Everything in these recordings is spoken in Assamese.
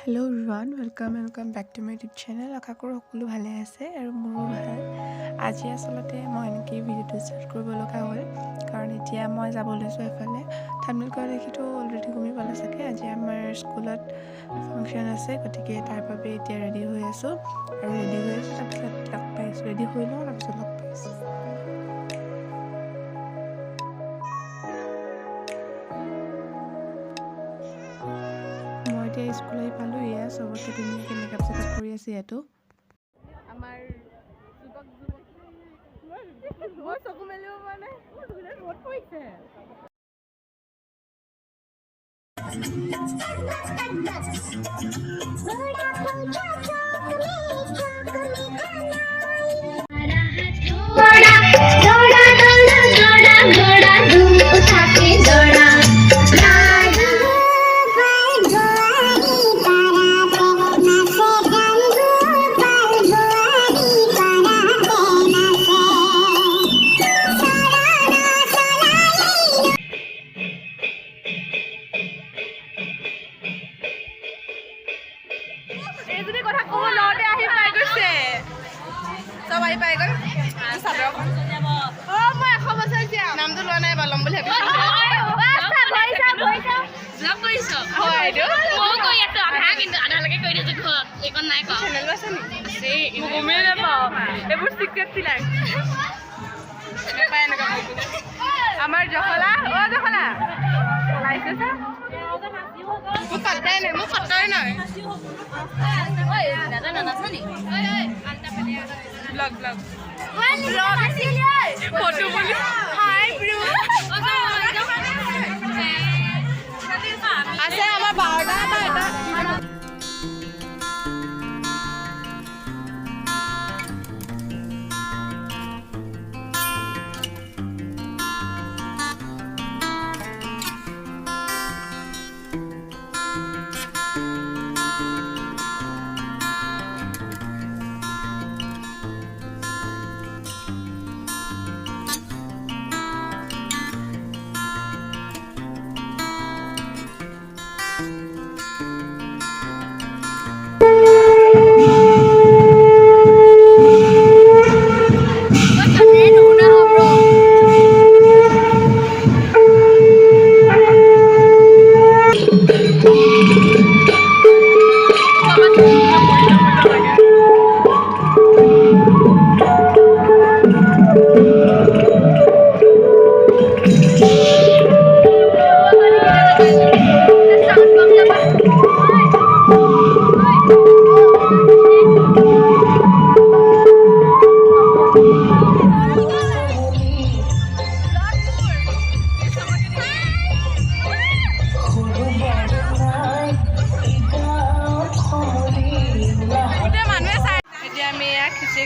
Hello' everyone welcome back to my YouTube channel. আশা কৰোঁ সকলো ভালে আছে আৰু মোৰো ভাল। আজি আচলতে মই এনেকৈ ভিডিঅ'টো ষ্টাৰ্ট কৰিব লগা হ'ল কাৰণ এতিয়া মই যাব লৈছোঁ এফালে। থাম্বনেইল কৰা দেখিতো অলৰেডি গমেই পালে চাগে। আজি আমাৰ স্কুলত ফাংচন আছে, গতিকে তাৰ বাবে এতিয়া ৰেডি হৈ আছোঁ আৰু ৰেডি হৈ আছোঁ তাৰপিছত লগ পাইছোঁ। ৰেডি হৈ লওঁ তাৰপিছত লগ পাইছোঁ। মই এতিয়া স্কুল আহি পালোঁ। এয়া চবতকৈ ধুনীয়াকৈ মেকআপ চেকআপ কৰি আছে ইয়াতো। আমাৰ যুৱক যুৱতী মই চকু মেলিব পৰা নাই, ৰ'দ পৰিছে। এইজনী কথা ক'ব লওঁতে আহি পাই গৈছে, চব আহি পাই গ'ল। চাদৰখন মই 100 বছৰ জীয়া নামটো লোৱা নাই বাৰু, ল'ম বুলি ভাবিছোঁ। গমেই নাপাওঁ, এইবোৰ চিক্ৰেট চিলাই নাপায় এনেকুৱা। আমাৰ জখলা জখলা লাইছে চা, মোক পাত্তাই নাই, মোক পাত্তাই নাই। ব্লগ ব্লগ ফটো বুলি আছে আমাৰ 12টা এটা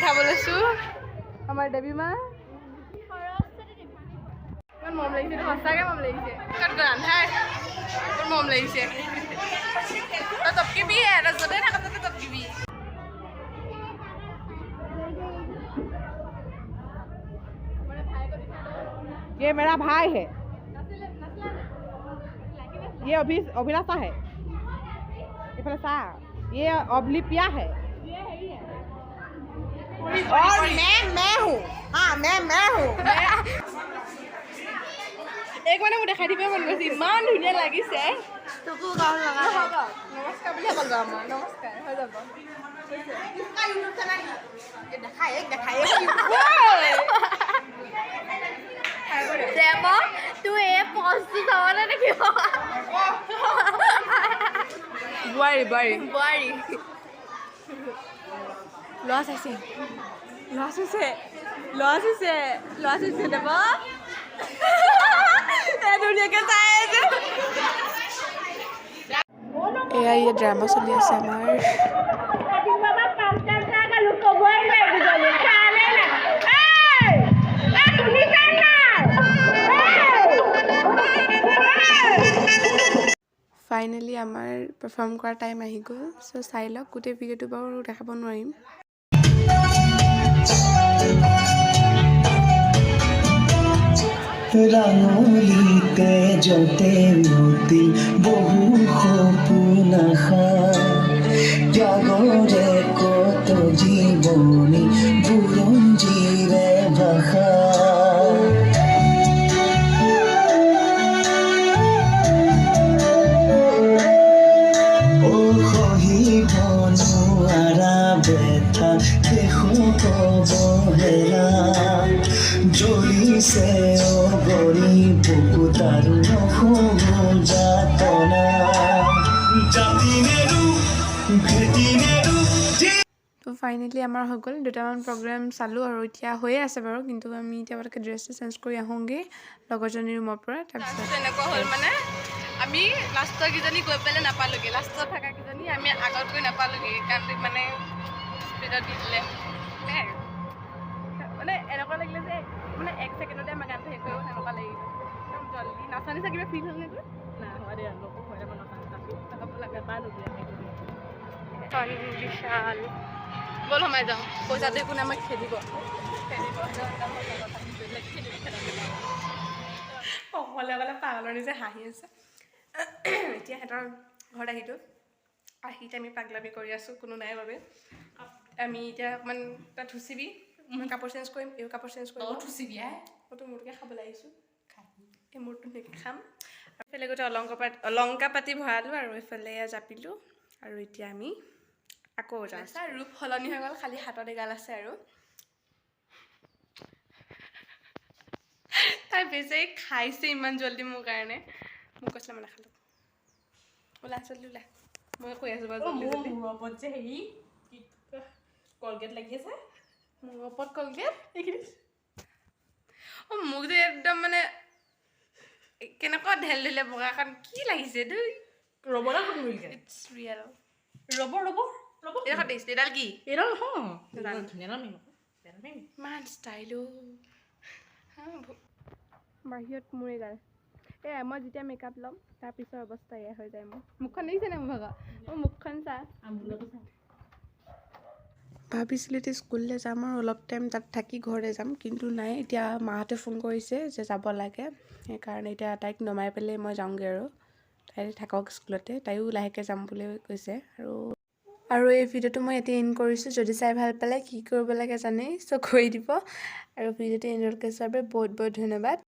খাব লৈছোঁ। আমাৰ দেৱী মা ইমান মৰম লাগিছে, সঁচাকৈ মৰম লাগিছে। ৰান্ধাই বহুত মৰম লাগিছে। তই টপকিবি, তই য'তে থাক ততে টপকিবি। ये मेरा भाई है, ये अभिलाषा है, ये अभिलिपिया है और मैं हूँ। हाँ मैं हूँ। एक মানে মোক দেখাই দিব মন গৈছে, ইমান ধুনীয়া লাগিছে। নমস্কাৰ বুলি ক'ব আমাৰ, নমস্কাৰ হৈ যাব। বোৱাৰী ল'ৰা চাইছে দেৱ ধুনীয়াকৈ চাই আছে। এয়া ইয়াত ড্ৰামা চলি আছে আমাৰ। ফাইনেলি আমাৰ পাৰফৰ্ম কৰা টাইম আহি গ'ল। চ' চাই লওক, গোটেই ভিডিঅ'টো বাৰু দেখাব নোৱাৰিম। ৰাঙলিতে য'তে মতি বহু সপোন আশা দিছে অগৰি বুকু তাৰু নখমোৰ যাতনা জাতি নেৰু ভেটি নেৰু তো ফাইনেলি আমাৰ হৈ গ'ল দুটামান প্ৰগ্ৰেম চালোঁ আৰু এতিয়া হৈয়ে আছে বাৰু কিন্তু আমি এতিয়া পটককৈ ড্ৰেছটো চেঞ্জ কৰি আহোঁগৈ লগৰজনীৰ ৰুমৰ পৰা তাৰপিছত এনেকুৱা হ'ল মানে আমি লাষ্টৰ কেইজনী গৈ পেলাই নাপালোঁগৈ লাষ্টত থকা কেইজনী আমি আগত গৈ নাপালোঁগৈ কাৰণ মানে স্পীডত দি দিলে মানে এনেকুৱা লাগিলে যে মানে 1 ছেকেণ্ডতে আমাৰ গানটো শেষ কৰিব সেনেকুৱা লাগিব একদম জল্দি নাচা নিচা কিবা ফিল হ'ল নে তোৰ নাই হোৱা দে লোকো হয় মই বিশাল ব'ল সোমাই যাওঁ পইচাটো একো আমাক খেদিব অকলে অকলে পাগলৰ নিচে হাঁহি আছে এতিয়া সিহঁতৰ ঘৰত আহিতো আমি পাগলামি কৰি আছোঁ কোনো নাই বাবে আমি এতিয়া অকণমান তাত থুচিবি মই কাপোৰ চেঞ্জ কৰিম এই কাপোৰ চেঞ্জ কৰিম থুচিবি মইতো মোৰটোকে খাবলৈ আহিছোঁ এই মোৰটো ধুনীয়াকৈ খাম আৰু এইফালে গোটেই অলংকা পাতি ভৰালোঁ আৰু এইফালে জাপিলোঁ আৰু এতিয়া আমি আকৌ যাওঁ ৰূপ সলনি হৈ গ'ল খালি হাতত এগাল আছে আৰু তাই বেছি খাইছে ইমান জল্দি মোৰ কাৰণে মোক কৈছিলে মানে নাখালোঁ ওলা জল্দি ওলা মই কৈ আছোঁ বাৰু জল্দি মোৰ ওপৰত যে হেৰি কলগেট লাগি আছে মোৰ ওপৰত কলগেট এইখিনি অঁ মোক যে একদম মানে কেনেকুৱা ঢেল দিলে বগাখন কি লাগিছে দেই ৰবৰ ইটছ ৰিয়েল ৰবৰ এইডোখৰ দেখিছে এইডাল কি এইডাল ধুনীয়া ইমান ষ্টাইলো বাহিৰত মোৰ এইডাল মই যেতিয়া মেকআপ ল'ম তাৰপিছৰ অৱস্থা এয়া হৈ যায় মোৰ মুখখন দেখিছে নাই মোৰ ভাগৰ মোৰ মুখখন চা ভাবিছিলোঁ এতিয়া স্কুললৈ যাম আৰু অলপ টাইম তাত থাকি ঘৰলৈ যাম কিন্তু নাই এতিয়া মাহঁতে ফোন কৰিছে যে যাব লাগে সেইকাৰণে এতিয়া তাইক নমাই পেলাই মই যাওঁগৈ আৰু তাই থাকক স্কুলতে তাইও লাহেকৈ যাম বুলি কৈছে আৰু এই ভিডিঅ'টো মই এতিয়া এণ্ড কৰিছোঁ যদি চাই ভাল পালে কি কৰিব লাগে জানেই চ' কৰি দিব আৰু ভিডিঅ'টো এণ্ড চোৱাৰ বাবে বহুত বহুত ধন্যবাদ